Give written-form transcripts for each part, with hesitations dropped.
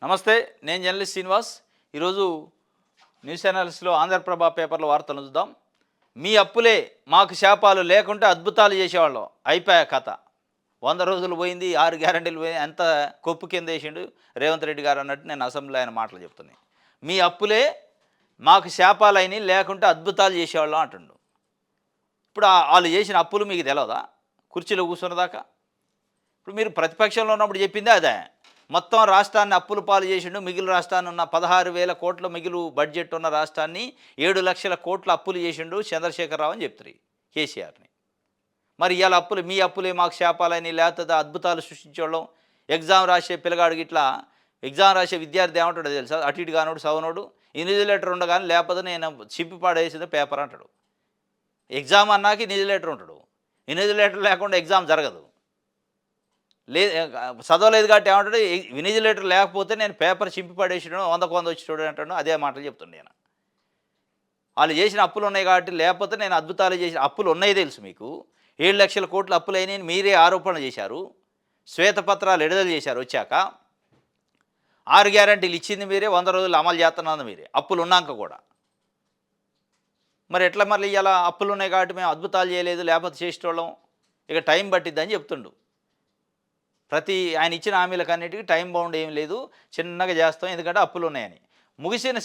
నమస్తే, నేను జర్నలిస్ట్ శ్రీనివాస్. ఈరోజు న్యూస్ ఛానల్స్లో ఆంధ్రప్రభ పేపర్లో వార్తలు చూద్దాం. మీ అప్పులే మాకు శాపాలు లేకుంటే అద్భుతాలు చేసేవాళ్ళం. అయిపోయా కథ. 100 రోజులు పోయింది, 6 గ్యారంటీలు పోయింది. ఎంత కొప్పు కింద వేసిండు రేవంత్ రెడ్డి గారు అన్నట్టు నేను అసెంబ్లీలో ఆయన మాటలు చెప్తున్నాను. మీ అప్పులే మాకు శాపాలైన లేకుంటే అద్భుతాలు చేసేవాళ్ళం అంటుండు. ఇప్పుడు వాళ్ళు చేసిన అప్పులు మీకు తెలియదా? కుర్చీలో కూర్చున్నదాకా. ఇప్పుడు మీరు ప్రతిపక్షంలో ఉన్నప్పుడు చెప్పిందే అదే. మొత్తం రాష్ట్రాన్ని అప్పుల పాలు చేసిండు. మిగిలిన రాష్ట్రాన్ని ఉన్న 16,000 కోట్ల మిగులు బడ్జెట్ ఉన్న రాష్ట్రాన్ని 7 లక్షల కోట్ల అప్పులు చేసిండు చంద్రశేఖరరావు అని చెప్తారు కేసీఆర్ని. మరి ఇవాళ అప్పులు మీ అప్పులే మాకు శాపాలని లేకపోతే అద్భుతాలు సృష్టించడం. ఎగ్జామ్ రాసే పిల్లగాడికి ఇట్లా ఎగ్జామ్ రాసే విద్యార్థి ఏమంటాడో తెలుసా? అటు ఇటు కానోడు చదవనోడు ఇన్విజిలేటర్ ఉండగానే లేకపోతే నేను చింపి పాడేసింది పేపర్ అంటాడు. ఎగ్జామ్ అన్నాక ఇన్విజిలేటర్ ఉంటాడు. ఇన్విజిలేటర్ లేకుండా ఎగ్జామ్ జరగదు. చదవలేదు కాబట్టి ఏమంటాడు? ఇన్విజిలేటర్ లేకపోతే నేను పేపర్ చింపి పడేసాడు, 100కు 100 వచ్చి చూడండి అంటాడు. అదే మాటలు చెప్తుండే నేను. వాళ్ళు చేసిన అప్పులు ఉన్నాయి కాబట్టి, లేకపోతే నేను అద్భుతాలు చేసిన అప్పులు ఉన్నాయి తెలుసు మీకు. 7 లక్షల కోట్లు అప్పులు అయినాయని మీరే ఆరోపణ చేశారు. శ్వేతపత్రాలు విడుదల చేశారు. వచ్చాక 6 గ్యారంటీలు ఇచ్చింది మీరే, 100 రోజులు అమలు చేస్తున్నది మీరే, అప్పులు ఉన్నాక కూడా. మరి ఎట్లా మళ్ళీ ఇలా అప్పులు ఉన్నాయి కాబట్టి మేము అద్భుతాలు చేయలేదు లేకపోతే చేసేటోళ్ళం, ఇక టైం పట్టిద్దని చెప్తుండు. ఆయన ఇచ్చిన హామీలకన్నిటికీ టైం బౌండ్ ఏం లేదు, చిన్నగా చేస్తాం ఎందుకంటే అప్పులు ఉన్నాయని. ముగిసిన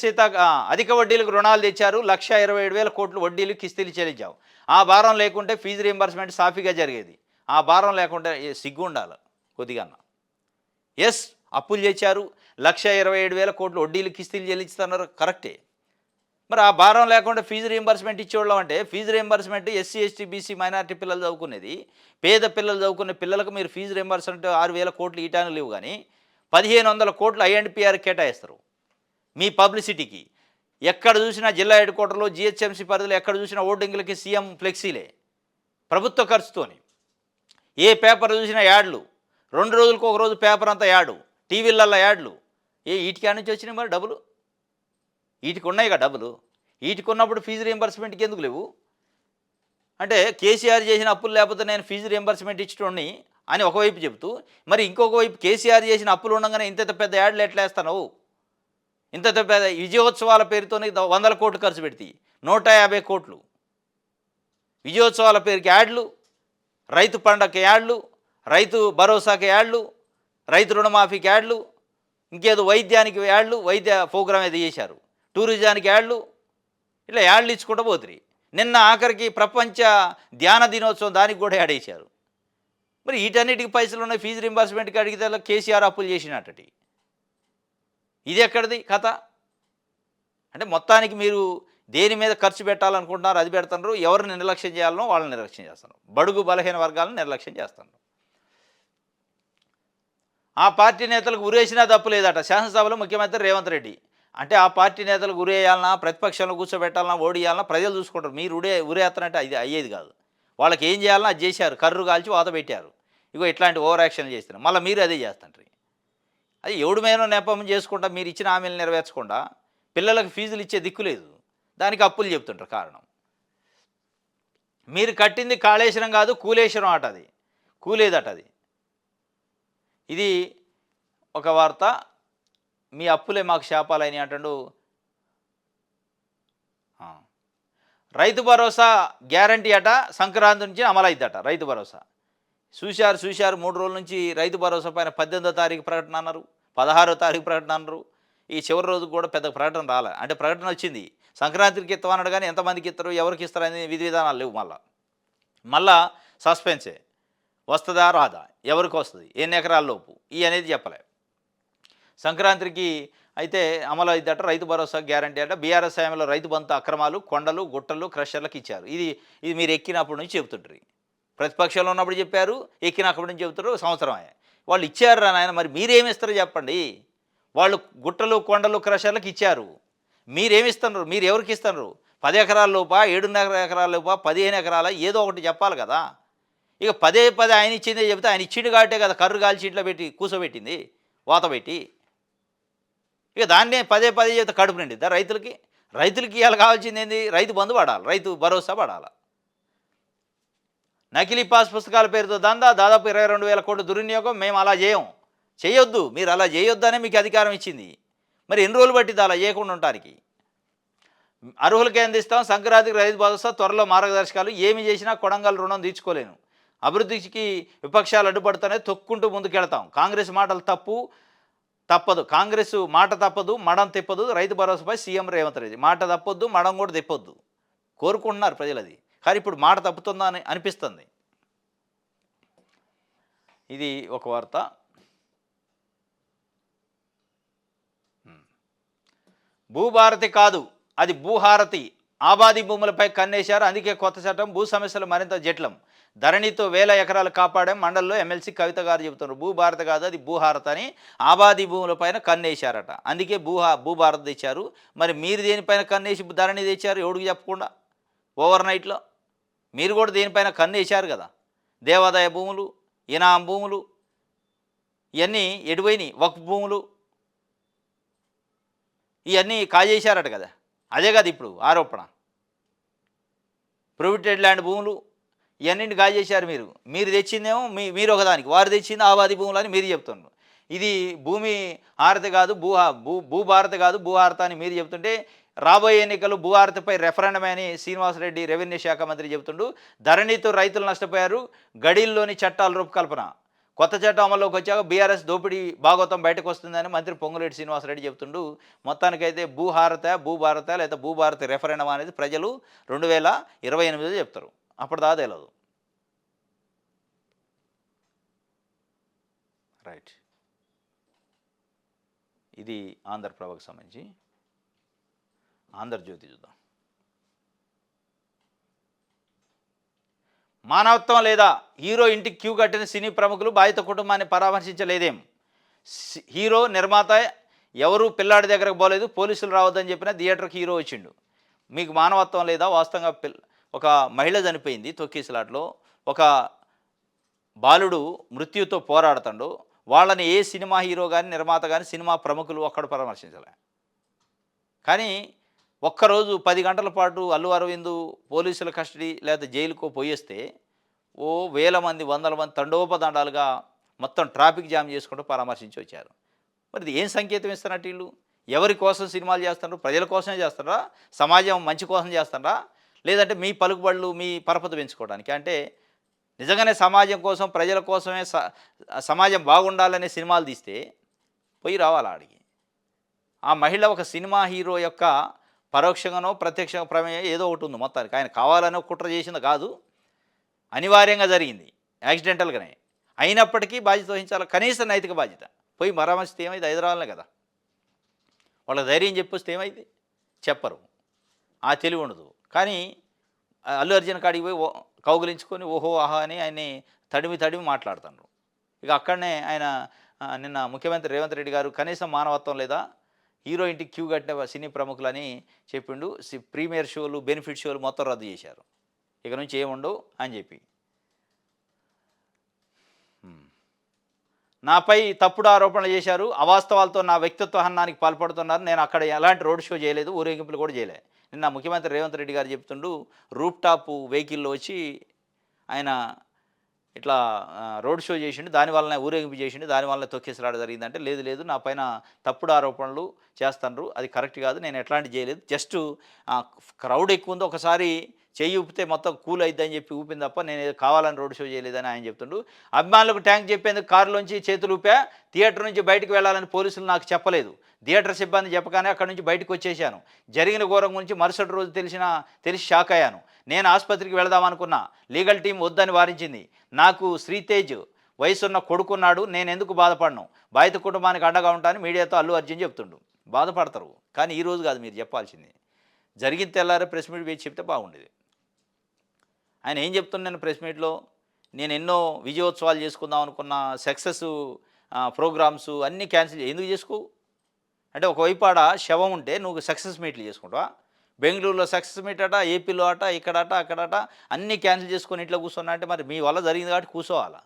అధిక వడ్డీలకు రుణాలు తెచ్చారు. 1,27,000 కోట్లు వడ్డీలు కిస్తీలు చెల్లించావు. ఆ భారం లేకుంటే ఫీజు రీంబర్స్మెంట్ సాఫీగా జరిగేది. ఆ భారం లేకుంటే సిగ్గు ఉండాలి కొద్దిగా. ఎస్, అప్పులు చేశారు. 1,27,000 కోట్లు వడ్డీలు కిస్తీలు చెల్లిస్తున్నారు, కరెక్టే. మరి ఆ భారం లేకుండా ఫీజు రీంబర్స్మెంట్ ఇచ్చేవాళ్ళం అంటే, fees reimbursement SC ST BC minority పిల్లలు చదువుకునేది. పేద పిల్లలు చదువుకునే పిల్లలకు మీరు ఫీజు రీంబర్స్మెంట్ 6,000 కోట్లు ఇటానికి లేవు, కానీ 1,500 కోట్లు ఐఎన్పిఆర్ కేటాయిస్తారు మీ పబ్లిసిటీకి. ఎక్కడ చూసినా జిల్లా హెడ్ క్వార్టర్లో జిహెచ్ఎంసీ పరిధిలో ఎక్కడ చూసినా ఓటింగ్లకి సీఎం ఫ్లెక్సీలే ప్రభుత్వ ఖర్చుతోని. ఏ పేపర్ చూసినా యాడ్లు, 2 రోజులకు ఒక రోజు పేపర్ అంతా యాడు, టీవీలల్లో యాడ్లు. వీటికి నుంచి వచ్చినాయి మరి డబ్బులు? వీటికి ఉన్నాయి కదా డబ్బులు. వీటికి ఉన్నప్పుడు ఫీజు రీంబర్స్మెంట్కి ఎందుకు లేవు? అంటే కేసీఆర్ చేసిన అప్పులు లేకపోతే నేను ఫీజు రీంబర్స్మెంట్ ఇచ్చటోని అని ఒకవైపు చెబుతూ, మరి ఇంకొక వైపు కేసీఆర్ చేసిన అప్పులు ఉండగానే ఇంత పెద్ద యాడ్లు ఎట్లా వేస్తావు? ఇంత పెద్ద విజయోత్సవాల పేరుతోనే 100 కోట్లు ఖర్చు పెడితే 150 కోట్లు విజయోత్సవాల పేరుకి యాడ్లు, రైతు పండగకి యాడ్లు, రైతు భరోసాకి యాడ్లు, రైతు రుణమాఫీకి యాడ్లు, ఇంకేదో వైద్యానికి యాడ్లు, వైద్య ప్రోగ్రామ్ ఏదో చేశారు, టూరిజానికి యాడ్లు, ఇట్లా యాడ్లు ఇచ్చుకుంటూ పోతుంది. నిన్న ఆఖరికి ప్రపంచ ధ్యాన దినోత్సవం దానికి కూడా యాడ్ వేశారు. మరి వీటన్నిటికి పైసలు ఉన్నాయి. ఫీజు రింబర్స్మెంట్కి అడిగితే కేసీఆర్ అప్పులు చేసినట్టటి. ఇది ఎక్కడిది కథ? అంటే మొత్తానికి మీరు దేని మీద ఖర్చు పెట్టాలనుకుంటున్నారు అది పెడుతున్నారు. ఎవరిని నిర్లక్ష్యం చేయాలనో వాళ్ళని నిర్లక్ష్యం చేస్తున్నారు. బడుగు బలహీన వర్గాలను నిర్లక్ష్యం చేస్తున్నారు. ఆ పార్టీ నేతలకు ఉరేసినా తప్పు లేదట శాసనసభలో ముఖ్యమంత్రి రేవంత్ రెడ్డి. అంటే ఆ పార్టీ నేతలకు ఉరేయాలన్నా, ప్రతిపక్షంలో కూర్చోబెట్టాలన్నా, ఓడియాలన్నా ప్రజలు చూసుకుంటారు. మీరు ఉరేస్తానంటే అది అయ్యేది కాదు. వాళ్ళకి ఏం చేయాలన్నా అది చేశారు. కర్రు కాల్చి వాత పెట్టారు. ఇగో ఇట్లాంటి ఓవర్ యాక్షన్లు చేస్తున్నారు. మళ్ళీ మీరు అదే చేస్తుంటారు. అది ఎవడి మీద నెపం చేసుకుంటా మీరు ఇచ్చిన హామీలు నెరవేర్చకుండా పిల్లలకు ఫీజులు ఇచ్చే దిక్కు లేదు. దానికి అప్పులు చెప్తుంటారు కారణం. మీరు కట్టింది కాళేశ్వరం కాదు కూలేశ్వరం అట, అది కూలేదట. అది ఇది ఒక వార్త. మీ అప్పులే మాకు శాపాలని అంటాడు. రైతు భరోసా గ్యారంటీ అట సంక్రాంతి నుంచి అమలైద్దట. రైతు భరోసా చూశారు 3 రోజుల నుంచి రైతు భరోసా పైన 18వ తారీఖు ప్రకటన అన్నారు, 16వ తారీఖు ప్రకటన అన్నారు. ఈ చివరి రోజు కూడా పెద్ద ప్రకటన రాలే. అంటే ప్రకటన వచ్చింది సంక్రాంతికి ఇస్తామన్నాడు, కానీ ఎంతమందికి ఇస్తారు, ఎవరికి ఇస్తారని విధి విధానాలు లేవు. మళ్ళా సస్పెన్సే. వస్తుందా రాదా, ఎవరికి వస్తుంది, ఎన్ని ఎకరాల లోపు, ఈ అనేది చెప్పలే. సంక్రాంతికి అయితే అమలు అయిద్దట రైతు భరోసా గ్యారంటీ అట. బీఆర్ఎస్ హయాంలో రైతు బంధు అక్రమాలు, కొండలు గుట్టలు క్రషర్లకు ఇచ్చారు. ఇది మీరు ఎక్కినప్పటి నుంచి చెబుతుంటారు. ప్రతిపక్షంలో ఉన్నప్పుడు చెప్పారు, ఎక్కినప్పటి నుంచి చెబుతారు. సంవత్సరమే వాళ్ళు ఇచ్చారు రా నాయన. మరి మీరేమిస్తారో చెప్పండి. వాళ్ళు గుట్టలు కొండలు క్రషర్లకు ఇచ్చారు, మీరేమిస్తున్నారు? మీరు ఎవరికి ఇస్తున్నారు? 10 ఎకరాల లోపా, 7.5 ఎకరాల లోపా, 15 ఎకరాల, ఏదో ఒకటి చెప్పాలి కదా. ఇక పదే ఆయన ఇచ్చిందే చెబితే ఆయన ఇచ్చిండు కాబట్టే కదా కర్రు కాల్చి ఇంట్లో పెట్టి కూర్చోబెట్టింది వాత పెట్టి. ఇక దాన్నే పదే చెబితే కడుపు నిండిద్దా రైతులకి? ఇవాళ కావాల్సింది ఏంది? రైతు బంధు పడాలి, రైతు భరోసా పడాలి. నకిలీ పాస్ పుస్తకాల పేరుతో దందా, దాదాపు 22,000 కోట్ల దుర్వినియోగం. మేము అలా చేయం, చేయొద్దు, మీరు అలా చేయొద్దనే మీకు అధికారం ఇచ్చింది. మరి ఎన్ని రోజులు పట్టింది అలా చేయకుండా ఉండటానికి? అర్హులకే అందిస్తాం, సంక్రాంతికి రైతు భరోసా, త్వరలో మార్గదర్శకాలు. ఏమి చేసినా కొడంగల్ రుణం తీర్చుకోలేను, అభివృద్ధికి విపక్షాలు అడ్డుపడుతూనే తొక్కుంటూ ముందుకెళ్తాం, కాంగ్రెస్ మాటలు తప్పదు, కాంగ్రెస్ మాట తప్పదు, మడం తిప్పదు, రైతు భరోసాపై సీఎం రేవంత్ రెడ్డి. మాట తప్పొద్దు, మడం కూడా తిప్పొద్దు కోరుకుంటున్నారు ప్రజలు అది. కానీ ఇప్పుడు మాట తప్పుతుందా అని అనిపిస్తుంది. ఇది ఒక వార్త. భూభారతి కాదు, అది భూహారతి. ఆబాది భూములపై కన్నేశారు, అందుకే కొత్త చట్టం, భూ సమస్యలు మరింత జటిలం. ధరణితో 1000 ఎకరాలు కాపాడాం, మండలిలో ఎమ్మెల్సీ కవిత గారు చెబుతున్నారు. భూభారతి కాదు, అది భూహారత అని ఆబాది భూములపైన కన్నేశారట, అందుకే భూభారత తెచ్చారు. మరి మీరు దేనిపైన కన్నేసి ధరణి తెచ్చారు ఎవడికి చెప్పకుండా? ఓవర్ నైట్లో మీరు కూడా దేనిపైన కన్నేశారు కదా. దేవాదాయ భూములు, ఇనాం భూములు, ఇవన్నీ ఎటుపోయినాయి, వక్ఫ్ భూములు, ఇవన్నీ కాజేశారట కదా. అదే కదా ఇప్పుడు ఆరోపణ. ప్రొహిబిటెడ్ ల్యాండ్ భూములు ఇవన్నీ కాజేశారు మీరు తెచ్చిందేమో మీరు ఒకదానికి, వారు తెచ్చింది ఆబాది భూములు అని మీరు చెప్తున్నారు. ఇది భూమి హారతి కాదు, భూభారతి కాదు, భూహారత అని మీరు చెప్తుంటే, రాబోయే ఎన్నికలు భూహారతిపై రెఫరెండమే అని శ్రీనివాసరెడ్డి రెవెన్యూ శాఖ మంత్రి చెబుతుండు. ధరణితో రైతులు నష్టపోయారు, గడిల్లోని చట్టాల రూపకల్పన. కొత్త చట్టం అమల్లోకి వచ్చాక బీఆర్ఎస్ దోపిడీ భాగవతం బయటకు వస్తుందని మంత్రి పొంగులేటి శ్రీనివాసరెడ్డి చెబుతుండు. మొత్తానికైతే భూభారత లేదా భూభారతి రెఫరెండం అనేది ప్రజలు 2028 చెప్తారు, అప్పటిదా తెలియదు. రైట్, ఇది ఆంధ్రప్రభకు సంబంధించి. ఆంధ్రజ్యోతి చూద్దాం. మానవత్వం లేదా, హీరో ఇంటికి క్యూ కట్టిన సినీ ప్రముఖులు బాధిత కుటుంబాన్ని పరామర్శించలేదేం. హీరో నిర్మాత ఎవరు పిల్లాడి దగ్గరకు పోలేదు, పోలీసులు రావద్దని చెప్పిన థియేటర్కి హీరో వచ్చిండు. మీకు మానవత్వం లేదా? వాస్తవంగా ఒక మహిళ చనిపోయింది తొక్కిసలాట్లో, ఒక బాలుడు మృత్యుతో పోరాడుతాడు. వాళ్ళని ఏ సినిమా హీరో కానీ నిర్మాత కానీ సినిమా ప్రముఖులు ఒక్కడ పరామర్శించలే. కానీ ఒక్కరోజు 10 గంటల పాటు అల్లు అరవింద్ పోలీసుల కస్టడీ లేదా జైలుకో పోయేస్తే ఓ వేల మంది, వందల మంది తండోపదండాలుగా మొత్తం ట్రాఫిక్ జామ్ చేసుకుంటూ పరామర్శించి వచ్చారు. మరి ఇది ఏం సంకేతం ఇస్తున్నట్టు? వీళ్ళు ఎవరి కోసం సినిమాలు చేస్తున్నారు? ప్రజల కోసమే చేస్తారా? సమాజం మంచి కోసం చేస్తారా? లేదంటే మీ పలుకుబడులు, మీ పరపతి పెంచుకోవడానికి? అంటే నిజంగానే సమాజం కోసం, ప్రజల కోసమే సమాజం బాగుండాలనే సినిమాలు తీస్తే పోయి రావాలి ఆడికి. ఆ మహిళ ఒక సినిమా హీరో యొక్క పరోక్షంగానో ప్రత్యక్ష ప్రమేయం ఏదో ఒకటి ఉంది మొత్తానికి. ఆయన కావాలనో కుట్ర చేసింది కాదు, అనివార్యంగా జరిగింది, యాక్సిడెంటల్గానే. అయినప్పటికీ బాధ్యత వహించాలి, కనీస నైతిక బాధ్యత. పోయి పరామర్శిస్తే ఏమైంది? హైదరాబాద్లో కదా. వాళ్ళ ధైర్యం చెప్పొస్తే ఏమైంది? చెప్పరు, ఆ తెలివి ఉండదు. కానీ అల్లు అర్జున్ కాడికి పోయి కౌగులించుకొని ఓహో ఆహా అని ఆయన్ని తడిమి మాట్లాడుతున్నారు. ఇక అక్కడనే ఆయన నిన్న ముఖ్యమంత్రి రేవంత్ రెడ్డి గారు కనీసం మానవత్వం లేదా, హీరో ఇంటికి క్యూ కట్టిన సినీ ప్రముఖులని చెప్పిండు. ప్రీమియర్ షోలు, బెనిఫిట్ షోలు మొత్తం రద్దు చేశారు, ఇక నుంచి ఏముండవు అని చెప్పి. నాపై తప్పుడు ఆరోపణలు చేశారు, అవాస్తవాలతో నా వ్యక్తిత్వ హననానికి పాల్పడుతున్నారు, నేను అక్కడ ఎలాంటి రోడ్ షో చేయలేదు, ఊరేగింపులు కూడా చేయలేదు. నిన్న ముఖ్యమంత్రి రేవంత్ రెడ్డి గారు చెప్తుండు, రూప్ టాప్ వెహికల్లో వచ్చి ఆయన ఇట్లా రోడ్ షో చేసిండు, దానివల్లనే ఊరేగింపు చేసిండు, దానివల్లనే తొక్కేసలాడ జరిగిందంటే, లేదు నా పైన తప్పుడు ఆరోపణలు చేస్తున్నారు, అది కరెక్ట్ కాదు, నేను ఎట్లాంటి చేయలేదు, జస్ట్ క్రౌడ్ ఎక్కువ ఉంది, ఒకసారి చెయ్యి ఊపితే మొత్తం కూల్ అయిద్దని చెప్పి ఊపింది తప్ప నేను ఏదో కావాలని రోడ్ షో చేయలేదని ఆయన చెప్తుండు. అభిమానులకు ట్యాంక్ చెప్పేందుకు కారులోంచి చేతులు ఊపా, థియేటర్ నుంచి బయటకు వెళ్ళాలని పోలీసులు నాకు చెప్పలేదు, థియేటర్ సిబ్బంది చెప్పగానే అక్కడి నుంచి బయటకు వచ్చేసాను. జరిగిన ఘోరం గురించి మరుసటి రోజు తెలిసి షాక్ అయ్యాను. నేను ఆసుపత్రికి వెళదామనుకున్నా, లీగల్ టీం వద్దని వారించింది. నాకు శ్రీతేజ్ వయసున్న కొడుకున్నాడు, నేను ఎందుకు బాధపడను, బాధిత కుటుంబానికి అండగా ఉంటానని మీడియాతో అల్లు అర్జున్ చెప్తుండు. బాధపడతారు, కానీ ఈరోజు కాదు మీరు చెప్పాల్సింది. జరిగిన తెల్లారే ప్రెస్ మీట్ వేసి చెప్తే బాగుండేది. ఆయన ఏం చెప్తున్నాను ప్రెస్ మీట్లో, నేను ఎన్నో విజయోత్సవాలు చేసుకుందాం అనుకున్న సక్సెస్ ప్రోగ్రామ్స్ అన్నీ క్యాన్సిల్ ఎందుకు చేసుకోవు? అంటే ఒకవైపు ఆడ శవం ఉంటే నువ్వు సక్సెస్ మీట్లు చేసుకుంటావా? బెంగళూరులో సక్సెస్ మీట్ అట, ఏపీలో అట, ఇక్కడట అక్కడట అన్నీ క్యాన్సిల్ చేసుకొని ఇంట్లో కూర్చున్నా అంటే మరి మీ వల్ల జరిగింది కాబట్టి కూర్చోవాలా?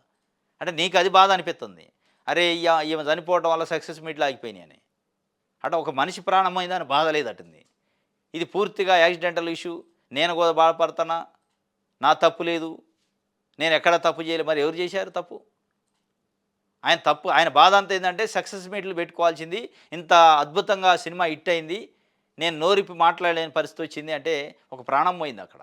అంటే నీకు అది బాధ అనిపిస్తుంది, అరే ఈమె చనిపోవడం వల్ల సక్సెస్ మీట్లు ఆగిపోయినాయి అని. అట ఒక మనిషి ప్రాణం అయిందని బాధ లేదట్టుంది. ఇది పూర్తిగా యాక్సిడెంటల్ ఇష్యూ, నేను కూడా బాధపడుతున్నా, నా తప్పు లేదు, నేను ఎక్కడ తప్పు చేయలేదు. మరి ఎవరు చేశారు తప్పు? ఆయన తప్పు, ఆయన బాధ అంతా ఏంటంటే సక్సెస్ మీట్లు పెట్టుకోవాల్సింది, ఇంత అద్భుతంగా సినిమా హిట్ అయింది, నేను నోరిప్పి మాట్లాడలేని పరిస్థితి వచ్చింది అంటే ఒక ప్రాణం పోయింది అక్కడ.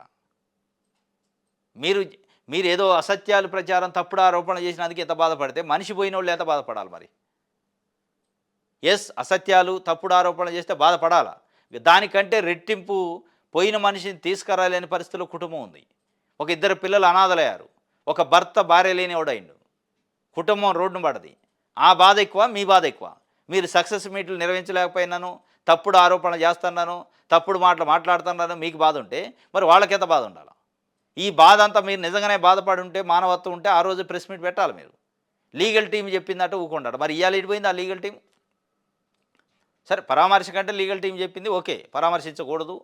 మీరు మీరేదో అసత్యాలు ప్రచారం, తప్పుడు ఆరోపణలు చేసినందుకు ఎంత బాధపడితే మనిషి పోయినోళ్ళు ఎంత బాధపడాలి మరి? యెస్, అసత్యాలు, తప్పుడు ఆరోపణలు చేస్తే బాధపడాలా. దానికంటే రెట్టింపు పోయిన మనిషిని తీసుకురాలేని పరిస్థితిలో కుటుంబం ఉంది. ఒక ఇద్దరు పిల్లలు అనాథలయ్యారు. ఒక భర్త భార్య లేనివాడయిండు. కుటుంబం రోడ్డున పడది. ఆ బాధ ఎక్కువ, మీ బాధ ఎక్కువ. మీరు సక్సెస్ మీట్లు నిర్వహించలేకపోయినాను, తప్పుడు ఆరోపణలు చేస్తున్నాను, తప్పుడు మాటలు మాట్లాడుతున్నాను, మీకు బాధ ఉంటే మరి వాళ్ళకెంత బాధ ఉండాలి? ఈ బాధ అంతా మీరు నిజంగానే బాధపడి ఉంటే, మానవత్వం ఉంటే ఆ రోజు ప్రెస్ మీట్ పెట్టాలి మీరు. లీగల్ టీం చెప్పిందట ఊకుంటాడు. మరి ఇవాళ ఇటుపోయింది ఆ లీగల్ టీం? సరే, పరామర్శ కంటే లీగల్ టీం చెప్పింది ఓకే, పరామర్శించకూడదు,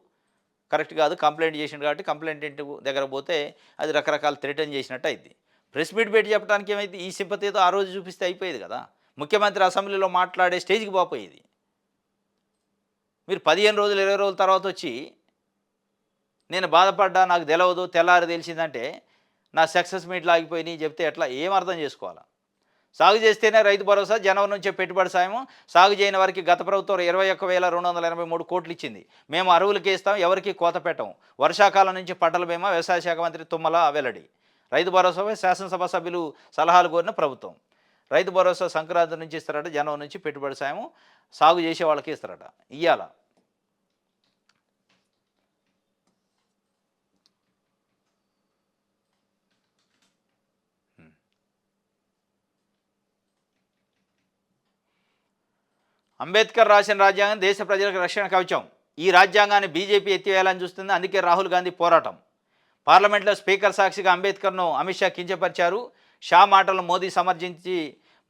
కరెక్ట్ కాదు, కంప్లైంట్ చేసిండు కాబట్టి కంప్లైంట్ దగ్గర పోతే అది రకరకాల థ్రెటన్ చేసినట్టు అయింది. ప్రెస్ మీట్ పెట్టి చెప్పడానికి ఏమైంది? ఈ సింపతితో ఆ రోజు చూపిస్తే అయిపోయేది కదా. ముఖ్యమంత్రి అసెంబ్లీలో మాట్లాడే స్టేజ్కి పోపోయేది. మీరు 15 రోజులు 20 రోజుల తర్వాత వచ్చి నేను బాధపడ్డా, నాకు తెలవదు, తెల్లారి తెలిసిందంటే నా సక్సెస్ మీట్లు ఆగిపోయినాయి చెప్తే ఎట్లా? ఏం అర్థం చేసుకోవాలా? సాగు చేస్తేనే రైతు భరోసా, జనవరి నుంచే పెట్టుబడి సాయం, సాగు చేయని వారికి గత ప్రభుత్వం 21,283 కోట్లు ఇచ్చింది. మేము అరువులకి ఇస్తాం, ఎవరికి కోత పెట్టం. వర్షాకాలం నుంచి పంటల బీమా, వ్యవసాయ శాఖ మంత్రి తుమ్మల వెల్లడి. రైతు భరోసాపై శాసనసభ సభ్యులు సలహాలు కోరిన ప్రభుత్వం. రైతు భరోసా సంక్రాంతి నుంచి ఇస్తారట, జనవరి నుంచి పెట్టుబడి సాయం సాగు చేసే వాళ్ళకి ఇస్తారట. ఇయ్యాల అంబేద్కర్ రాసిన రాజ్యాంగం దేశ ప్రజలకు రక్షణ కవచం. ఈ రాజ్యాంగాన్ని బీజేపీ ఎత్తివేయాలని చూస్తుంది. అందుకే రాహుల్ గాంధీ పోరాటం. పార్లమెంట్లో స్పీకర్ సాక్షిగా అంబేద్కర్ను అమిత్ షా కించపరిచారు. షా మాటలను మోదీ సమర్థించి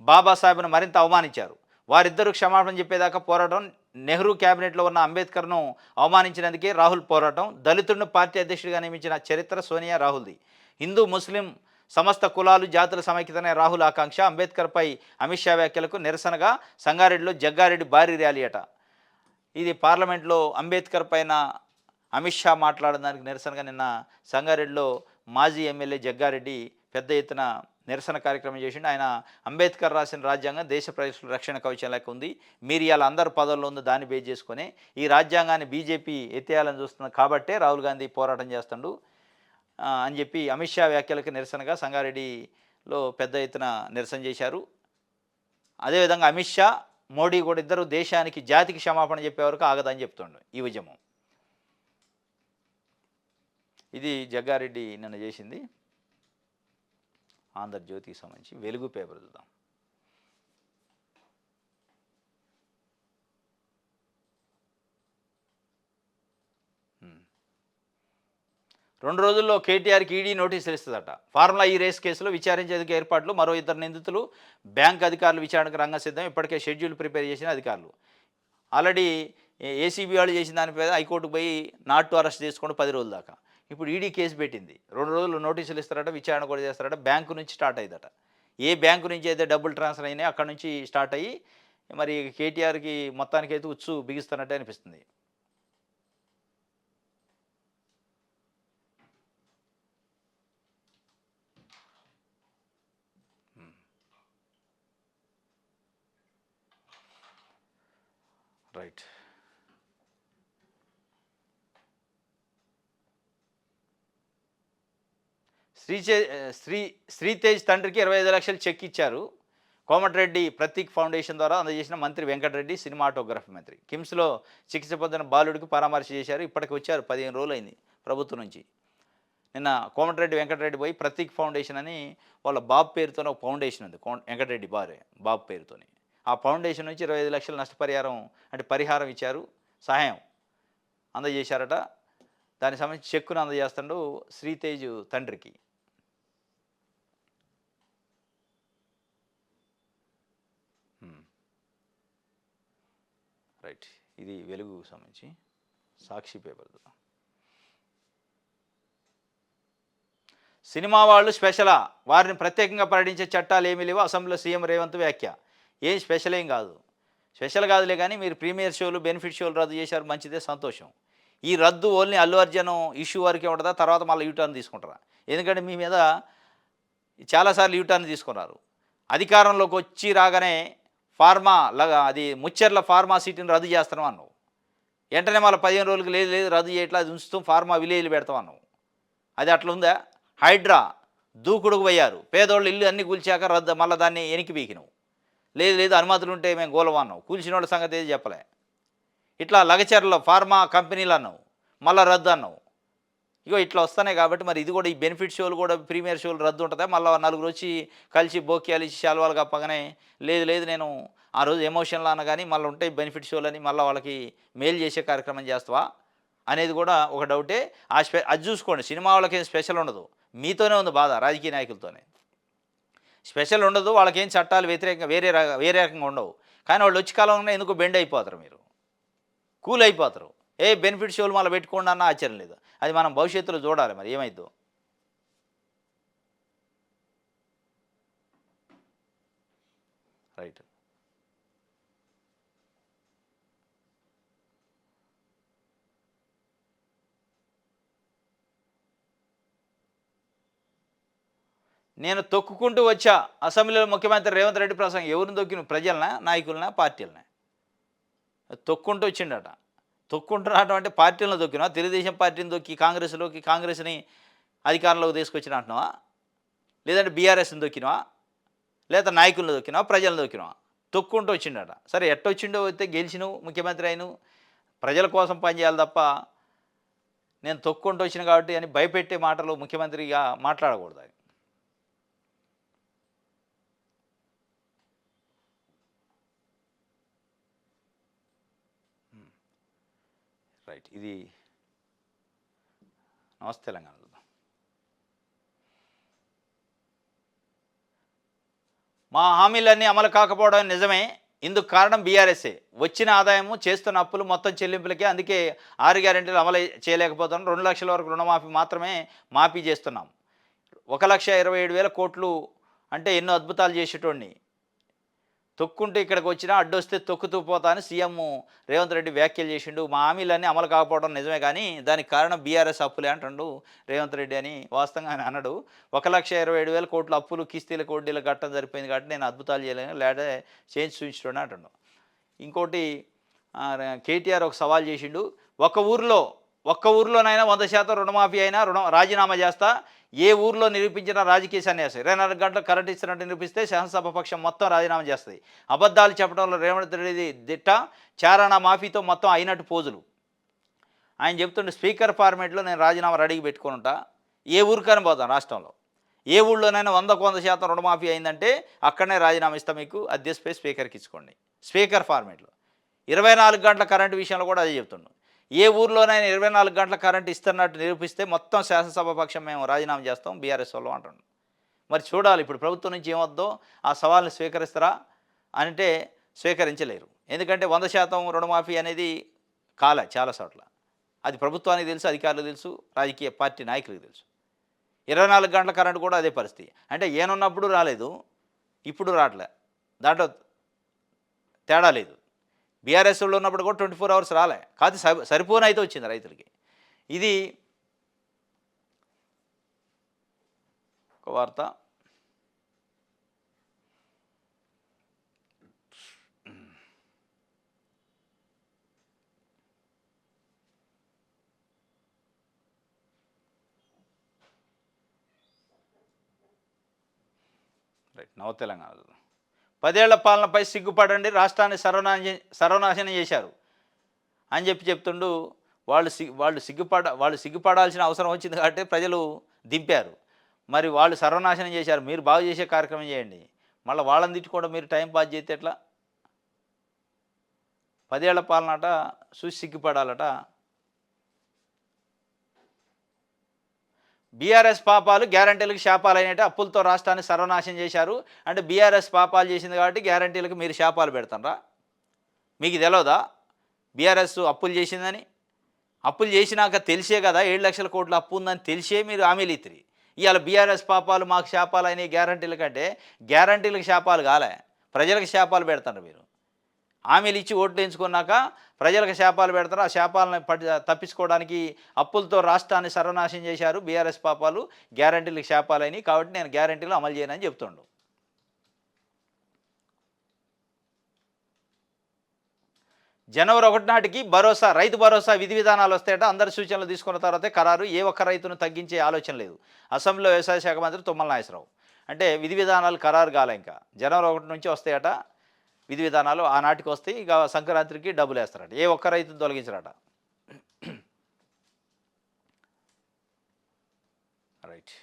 బాబాసాహెబ్ను మరింత అవమానించారు. వారిద్దరూ క్షమాపణ చెప్పేదాకా పోరాటం. నెహ్రూ క్యాబినెట్లో ఉన్న అంబేద్కర్ను అవమానించినందుకే రాహుల్ పోరాటం. దళితుడిని పార్టీ అధ్యక్షుడిగా నియమించిన చరిత్ర సోనియా రాహుల్ది. హిందూ ముస్లిం సమస్త కులాలు జాతుల సమైక్యతనే రాహుల్ ఆకాంక్ష. అంబేద్కర్పై అమిత్ షా వ్యాఖ్యలకు నిరసనగా సంగారెడ్డిలో జగ్గారెడ్డి భారీ ర్యాలీ అట. ఇది పార్లమెంట్లో అంబేద్కర్ పైన అమిత్ షా మాట్లాడిన దానికి నిరసనగా నిన్న సంగారెడ్డిలో మాజీ ఎమ్మెల్యే జగ్గారెడ్డి పెద్ద ఎత్తున నిరసన కార్యక్రమం చేసిండు. ఆయన అంబేద్కర్ రాసిన రాజ్యాంగం దేశ ప్రజల రక్షణ కవచం లెక్క ఉంది, మీరు ఇలా అందరు పదవుల్లో ఉంది, దాన్ని బేస్ చేసుకొని ఈ రాజ్యాంగాన్ని బీజేపీ ఎత్తేయాలని చూస్తుంది కాబట్టే రాహుల్ గాంధీ పోరాటం చేస్తుండు అని చెప్పి అమిత్ షా వ్యాఖ్యలకు నిరసనగా సంగారెడ్డిలో పెద్ద ఎత్తున నిరసన చేశారు. అదేవిధంగా అమిత్ షా, మోడీ కూడా ఇద్దరు దేశానికి, జాతికి క్షమాపణ చెప్పే వరకు ఆగదని చెప్తుండు ఈ ఉద్యమం. ఇది జగ్గారెడ్డి నిన్న చేసింది. ఆంధ్రజ్యోతికి సంబంధించి వెలుగు పేపర్ చూద్దాం. రెండు రోజుల్లో కేటీఆర్కి ఈడీ నోటీసులు ఇస్తుందట. ఫార్ములా ఈ రేస్ కేసులో విచారించేందుకు ఏర్పాట్లు. మరో ఇద్దరు నిందితులు, బ్యాంక్ అధికారులు విచారణకు రంగం సిద్ధం. ఇప్పటికే షెడ్యూల్ ప్రిపేర్ చేసిన అధికారులు. ఆల్రెడీ ఏసీబీ వాళ్ళు చేసిన దానిపై హైకోర్టుకు పోయి నాట్ టు అరెస్ట్ చేసుకోండి 10 రోజుల దాకా. ఇప్పుడు ఈడీ కేసు పెట్టింది. 2 రోజులు నోటీసులు ఇస్తారట, విచారణ కూడా చేస్తారట. బ్యాంకు నుంచి స్టార్ట్ అయ్యిందట. ఏ బ్యాంకు నుంచి అయితే డబ్బులు ట్రాన్స్ఫర్ అయినాయి అక్కడ నుంచి స్టార్ట్ అయ్యి మరి కేటీఆర్కి మొత్తానికైతే ఉచ్చు బిగిస్తున్నట్టే అనిపిస్తుంది. రైట్. శ్రీతేజ్ తండ్రికి 25 లక్షలు చెక్ ఇచ్చారు. కోమటిరెడ్డి ప్రతీక్ ఫౌండేషన్ ద్వారా అందజేసిన మంత్రి వెంకటరెడ్డి, సినిమాటోగ్రఫీ మంత్రి. కిమ్స్లో చికిత్స పొందిన బాలుడికి పరామర్శ చేశారు. ఇప్పటికి వచ్చారు, 15 రోజులు అయింది ప్రభుత్వం నుంచి. నిన్న కోమటిరెడ్డి వెంకటరెడ్డి పోయి ప్రతీక్ ఫౌండేషన్ అని వాళ్ళ బాబు పేరుతో ఒక ఫౌండేషన్ ఉంది, వెంకటరెడ్డి బాబు పేరుతోని. ఆ ఫౌండేషన్ నుంచి 25 లక్షల నష్టపరిహారం అంటే పరిహారం ఇచ్చారు, సహాయం అందజేశారట. దానికి సంబంధించి చెక్కును అందజేస్తాడు శ్రీతేజ్ తండ్రికి. రైట్. ఇది వెలుగుకు సంబంధించి సాక్షి పేపర్. సినిమా వాళ్ళు స్పెషలా, వారిని ప్రత్యేకంగా ప్రకటించే చట్టాలు ఏమీ లేవు. అసెంబ్లీలో సీఎం రేవంత్ వ్యాఖ్య. ఏం స్పెషల్ ఏం కాదు, స్పెషల్ కాదులే కానీ మీరు ప్రీమియర్ షోలు, బెనిఫిట్ షోలు రద్దు చేశారు, మంచిదే, సంతోషం. ఈ రద్దు ఓన్లీ అల్లు అర్జున్ ఇష్యూ వరకే ఉంటుందా? తర్వాత మళ్ళీ యూటర్న్ తీసుకుంటారా? ఎందుకంటే మీ మీద చాలాసార్లు యూటర్న్ తీసుకున్నారు. అధికారంలోకి వచ్చి రాగానే అది ముచ్చెర్ల ఫార్మా సిటీని రద్దు చేస్తున్నాం అన్నావు. వెంటనే మళ్ళీ 15 రోజులకి లేదు లేదు రద్దు చేయట్లా, అది ఉంచుతాం, ఫార్మా విలేజ్లు పెడతాం అన్నావు. అది అట్లా ఉందా? హైడ్రా దూకుడుకు పోయారు, పేదోళ్ళు ఇల్లు అన్నీ కూల్చాక రద్దు, మళ్ళీ దాన్ని ఎనికి పీకినావు. లేదు లేదు అనుమతులు ఉంటే మేము గోలవా అన్నావు. కూల్చిన వాళ్ళ సంగతి ఏది చెప్పలే. ఇట్లా లగచర్ల ఫార్మా కంపెనీలు అన్నావు, మళ్ళీ రద్దు అన్నావు. ఇగో ఇట్లా వస్తున్నాయి కాబట్టి మరి ఇది కూడా, ఈ బెనిఫిట్ షోలు కూడా, ప్రీమియర్ షోలు రద్దు ఉంటుందా? మళ్ళీ నలుగురు వచ్చి కలిసి బోక్యాలు ఇచ్చి శాలువాలు కప్పగానే లేదు లేదు నేను ఆ రోజు ఎమోషన్లో అన్న కానీ మళ్ళీ ఉంటాయి బెనిఫిట్ షోలు అని మళ్ళీ వాళ్ళకి మెయిల్ చేసే కార్యక్రమం చేస్తావా అనేది కూడా ఒక డౌటే. అది చూసుకోండి, సినిమా వాళ్ళకి ఏం స్పెషల్ ఉండదు, మీతోనే ఉంది బాధ, రాజకీయ నాయకులతోనే. స్పెషల్ ఉండదు, వాళ్ళకేం చట్టాలు వ్యతిరేకంగా వేరే రకంగా ఉండవు. కానీ వాళ్ళు వచ్చి కాలంలో ఎందుకు బెండ్ అయిపోతారు, మీరు కూల్ అయిపోతారు. బెనిఫిట్ షోలు మళ్ళీ పెట్టుకోండి అన్న ఆశ్చర్యం లేదు. అది మనం భవిష్యత్తులో చూడాలి మరి ఏమైద్దో. రైట్. నేను తొక్కుకుంటూ వచ్చా అసెంబ్లీలో ముఖ్యమంత్రి రేవంత్ రెడ్డి ప్రసంగం. ఎవరిని తొక్కిన? ప్రజలనా, నాయకులనా, పార్టీలనా? తొక్కుంటూ వచ్చిండట. తొక్కుంటూ రావడం అంటే పార్టీలను తొక్కినా, తెలుగుదేశం పార్టీని తొక్కి కాంగ్రెస్ని అధికారంలోకి తీసుకొచ్చిన అంటున్నావా? లేదంటే బీఆర్ఎస్ని తొక్కినావా? లేదా నాయకులను తొక్కినావా, ప్రజలను తొక్కినావా? తొక్కుంటూ వచ్చిండట. సరే ఎట్టొచ్చిండో వస్తే గెలిచినవు, ముఖ్యమంత్రి అయినవు, ప్రజల కోసం పనిచేయాలి తప్ప నేను తొక్కుంటూ వచ్చిన కాబట్టి అని భయపెట్టే మాటలు ముఖ్యమంత్రిగా మాట్లాడకూడదు. అది రైట్. ఇది నమస్తే తెలంగాణ. మా హామీలన్నీ అమలు కాకపోవడం నిజమే, ఇందుకు కారణం బీఆర్ఎస్ఏ. వచ్చిన ఆదాయము, చేస్తున్న అప్పులు మొత్తం చెల్లింపులకే. అందుకే 6 గ్యారెంటీలు అమలు చేయలేకపోతున్నాం. 2 లక్షల వరకు రుణమాఫీ మాత్రమే మాఫీ చేస్తున్నాం. 1,27,000 కోట్లు అంటే ఎన్నో అద్భుతాలు చేసేటోడిని తొక్కుంటూ ఇక్కడికి వచ్చినా అడ్డొస్తే తొక్కుతూ పోతా అని సీఎం రేవంత్ రెడ్డి వ్యాఖ్యలు చేసిండు. మా హామీలన్నీ అమలు కాకపోవడం నిజమే కానీ దానికి కారణం బీఆర్ఎస్ అప్పులే అంటుండు రేవంత్ రెడ్డి అని వాస్తవంగా ఆయన అన్నాడు. 1,27,000 కోట్లు అప్పులు, కిస్తీల వడ్డీలు కట్టడం సరిపోయింది కాబట్టి నేను అద్భుతాలు చేయలేను, లేదా చేంజ్ చూపించడం అంటుండు. ఇంకోటి కేటీఆర్ ఒక సవాల్ చేసిండు. ఒక్క ఊరిలోనైనా 100% రుణమాఫీ అయినా రాజీనామా చేస్తా, ఏ ఊర్లో నిరూపించిన రాజకీయ సన్యాసి. 24 గంటలు కరెంట్ ఇస్తున్నట్టు నిరూపిస్తే శాసనసభ పక్షం మొత్తం రాజీనామా చేస్తుంది. అబద్ధాలు చెప్పడంలో రేవంత్ రెడ్డి దిట్ట, చారానా మాఫీతో మొత్తం అయినట్టు పోజులు. ఆయన చెప్తుండే స్పీకర్ ఫార్మేట్లో నేను రాజీనామా రెడీకి పెట్టుకుని ఉంటా, ఏ ఊరికైనా పోతాను రాష్ట్రంలో, ఏ ఊళ్ళోనైనా 100% రుణమాఫీ అయిందంటే అక్కడనే రాజీనామా ఇస్తాం మీకు, అధ్యక్షపై స్పీకర్కి ఇచ్చుకోండి. స్పీకర్ ఫార్మేట్లో 24 గంటల కరెంటు విషయంలో కూడా అదే చెప్తుండు. ఏ ఊర్లోనైనా 24 గంటల కరెంట్ ఇస్తున్నట్టు నిరూపిస్తే మొత్తం శాసనసభ పక్షం మేము రాజీనామా చేస్తాం బీఆర్ఎస్ వాళ్ళు అంటున్నాం. మరి చూడాలి ఇప్పుడు ప్రభుత్వం నుంచి ఏమొద్దో, ఆ సవాల్ని స్వీకరిస్తారా అంటే స్వీకరించలేరు. ఎందుకంటే 100% రుణమాఫీ అనేది చాలా చోట్ల. అది ప్రభుత్వానికి తెలుసు, అధికారులకు తెలుసు, రాజకీయ పార్టీ నాయకులకు తెలుసు. 24 గంటల కరెంటు కూడా అదే పరిస్థితి. అంటే ఏనున్నప్పుడు రాలేదు, ఇప్పుడు రావట్లే, దాంట్లో తేడా లేదు. బీఆర్ఎస్ వాళ్ళు ఉన్నప్పుడు కూడా 24 అవర్స్ రాలే, కాదు సరిపోని అయితే వచ్చింది రైతులకి. ఇది ఒక వార్త. రైట్. నవ తెలంగాణ 10 ఏళ్ల పాలనపై సిగ్గుపడండి, రాష్ట్రాన్ని సర్వనాశనం చేశారు అని చెప్తుండు. వాళ్ళు సిగ్గుపడాల్సిన అవసరం వచ్చింది కాబట్టి ప్రజలు దింపారు. మరి వాళ్ళు సర్వనాశనం చేశారు, మీరు బాగు చేసే కార్యక్రమం చేయండి. మళ్ళీ వాళ్ళని తిట్టుకోవడం మీరు టైం పాస్ చేస్తే ఎట్లా? 10 ఏళ్ల పాలనట, చూసి సిగ్గుపడాలట. బీఆర్ఎస్ పాపాలు గ్యారంటీలకు శాపాలు అయినట్టు, అప్పులతో రాష్ట్రాన్ని సర్వనాశనం చేశారు అంటే బీఆర్ఎస్ పాపాలు చేసింది కాబట్టి గ్యారంటీలకు మీరు శాపాలు పెడతారా? మీకు తెలియదా బీఆర్ఎస్ అప్పులు చేసిందని? అప్పులు చేసినాక తెలిసే కదా 7 లక్షల కోట్ల అప్పు ఉందని తెలిసే మీరు హామీలు ఇత్తిరి. ఇవాళ బీఆర్ఎస్ పాపాలు మాకు శాపాలు అయినాయి గ్యారంటీల కంటే, గ్యారంటీలకు శాపాలు కాలే, ప్రజలకు శాపాలు పెడతారు మీరు. హామీలు ఇచ్చి ఓట్లు ఎంచుకున్నాక ప్రజలకు శాపాలు పెడతారు. ఆ శాపాలను తప్పించుకోవడానికి అప్పులతో రాష్ట్రాన్ని సర్వనాశనం చేశారు బీఆర్ఎస్ పాపాలు, గ్యారంటీలకు శాపాలని కాబట్టి నేను గ్యారంటీలు అమలు చేయనని చెప్తుండు. జనవరి 1 నాటికి భరోసా, రైతు భరోసా విధి విధానాలు వస్తాయట. అందరి సూచనలు తీసుకున్న తర్వాతే ఖరారు. ఏ ఒక్క రైతును తగ్గించే ఆలోచన లేదు. అసెంబ్లీలో వ్యవసాయ శాఖ మంత్రి తుమ్మల నాగేశ్వరరావు. అంటే విధి విధానాలు ఖరారు కాలే ఇంకా. జనవరి 1 నుంచి వస్తాయట విధి విధానాలు. ఆనాటికి వస్తాయి. ఇక సంక్రాంతికి డబ్బులు వేస్తారట. ఏ ఒక్క రైతును తొలగించరట. రైట్.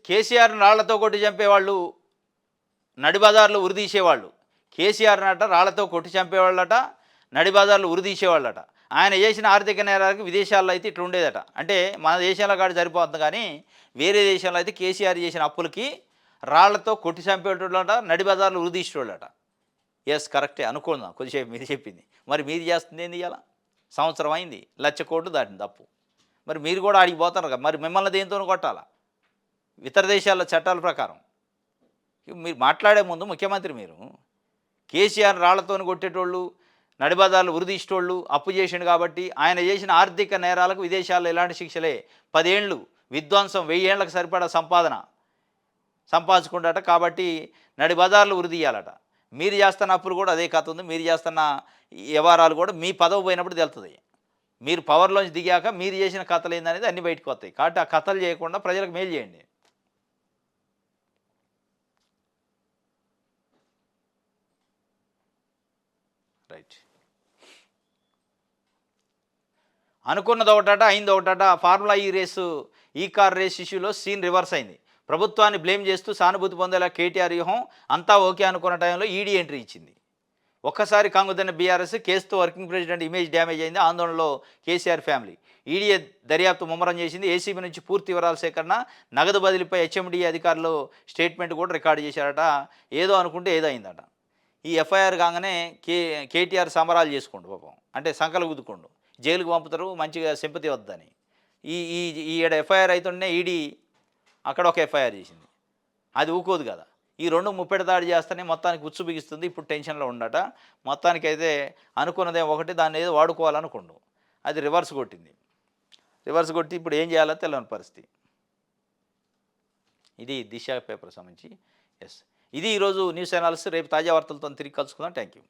కేసీఆర్ని రాళ్లతో కొట్టి చంపేవాళ్ళు, నడిబజార్లు ఉరిదీసేవాళ్ళు. కేసీఆర్ అట రాళ్లతో కొట్టి చంపేవాళ్ళట, నడిబజార్లు ఉరిదీసేవాళ్ళట. ఆయన చేసిన ఆర్థిక నేరాలకు విదేశాల్లో అయితే ఇట్లా ఉండేదట. అంటే మన దేశంలో కాదు సరిపోతుంది, కానీ వేరే దేశంలో అయితే కేసీఆర్ చేసిన అప్పులకి రాళ్లతో కొట్టి చంపేటోళ్ళట, నడిబజార్లు ఉరిదీసేవాళ్ళట. ఎస్, కరెక్టే అనుకుందాం కొద్దిసేపు మీరు చెప్పింది. మరి మీరు చేస్తుంది ఏంది? ఇలా సంవత్సరం అయింది, 1,00,000 కోట్లు దాటింది తప్పు. మరి మీరు కూడా ఆడికి పోతారు కదా, మరి మిమ్మల్ని దేనితోనూ కొట్టాలా? ఇతర దేశాల చట్టాల ప్రకారం. మీరు మాట్లాడే ముందు ముఖ్యమంత్రి మీరు కేసీఆర్ రాళ్లతో కొట్టేటోళ్ళు, నడిబజార్లు ఉరిదీసేటోళ్ళు అప్పు చేసిండు కాబట్టి ఆయన చేసిన ఆర్థిక నేరాలకు విదేశాల్లో ఎలాంటి శిక్షలే. 10 ఏళ్ళు విధ్వంసం, 1000 ఏళ్లకు సరిపడా సంపాదన సంపాదించుకుంటాట. కాబట్టి నడిబజార్లు ఉరిదీయాలట. మీరు చేస్తున్న అప్పులు కూడా అదే కథ ఉంది. మీరు చేస్తున్న వ్యవహారాలు కూడా మీ పదవి పోయినప్పుడు తెలుస్తుంది. మీరు పవర్లోంచి దిగాక మీరు చేసిన కథలు ఏందనేది అన్ని బయటకు వస్తాయి. కాబట్టి ఆ కథలు చేయకుండా ప్రజలకు మేలు చేయండి. రైట్. అనుకున్నది ఒకటట, అయింది ఒకటట. ఫార్ములా ఈ కార్ రేస్ ఇష్యూలో సీన్ రివర్స్ అయింది. ప్రభుత్వాన్ని బ్లేమ్ చేస్తూ సానుభూతి పొందేలా కేటీఆర్ వ్యూహం. అంతా ఓకే అనుకున్న టైంలో ఈడీ ఎంట్రీ ఇచ్చింది. ఒక్కసారి కంగుదన్న బీఆర్ఎస్ కేసుతో వర్కింగ్ ప్రెసిడెంట్ ఇమేజ్ డ్యామేజ్ అయింది. ఆందోళనలో కేసీఆర్ ఫ్యామిలీ. ఈడీ దర్యాప్తు ముమ్మరం చేసింది. ఏసీబీ నుంచి పూర్తి వివరాల సేకరణ, నగదు బదిలీపై హెచ్ఎండి అధికారులు స్టేట్మెంట్ కూడా రికార్డు చేశారట. ఏదో అనుకుంటే ఏదో అయిందట. ఈ ఎఫ్ఐఆర్ కాగానే కేటీఆర్ సంబరాలు చేసుకోండు పాపం. అంటే సంకలు గుద్దుకోండు, జైలుకు పంపుతారు మంచిగా సింపతి వద్దని. ఈ ఈ ఈ ఏడు ఎఫ్ఐఆర్ అవుతుండే ఈడీ అక్కడ ఒక ఎఫ్ఐఆర్ చేసింది. అది ఊకోదు కదా. ఈ రెండు ముప్పెట దాడి చేస్తేనే మొత్తానికి ఉచ్చు బిగిస్తుంది. ఇప్పుడు టెన్షన్లో ఉండట. మొత్తానికి అయితే అనుకున్నదే ఒకటి, దాన్ని ఏదో వాడుకోవాలనుకోండు. అది రివర్స్ కొట్టింది. రివర్స్ కొట్టి ఇప్పుడు ఏం చేయాలో తెలియని పరిస్థితి. ఇది దిశ పేపర్ సంబంధించి. ఎస్, ఇది ఈరోజు న్యూస్ అనాలిసిస్. రేపు తాజా వార్తలతో తిరిగి కలుసుకుందాం. Thank you.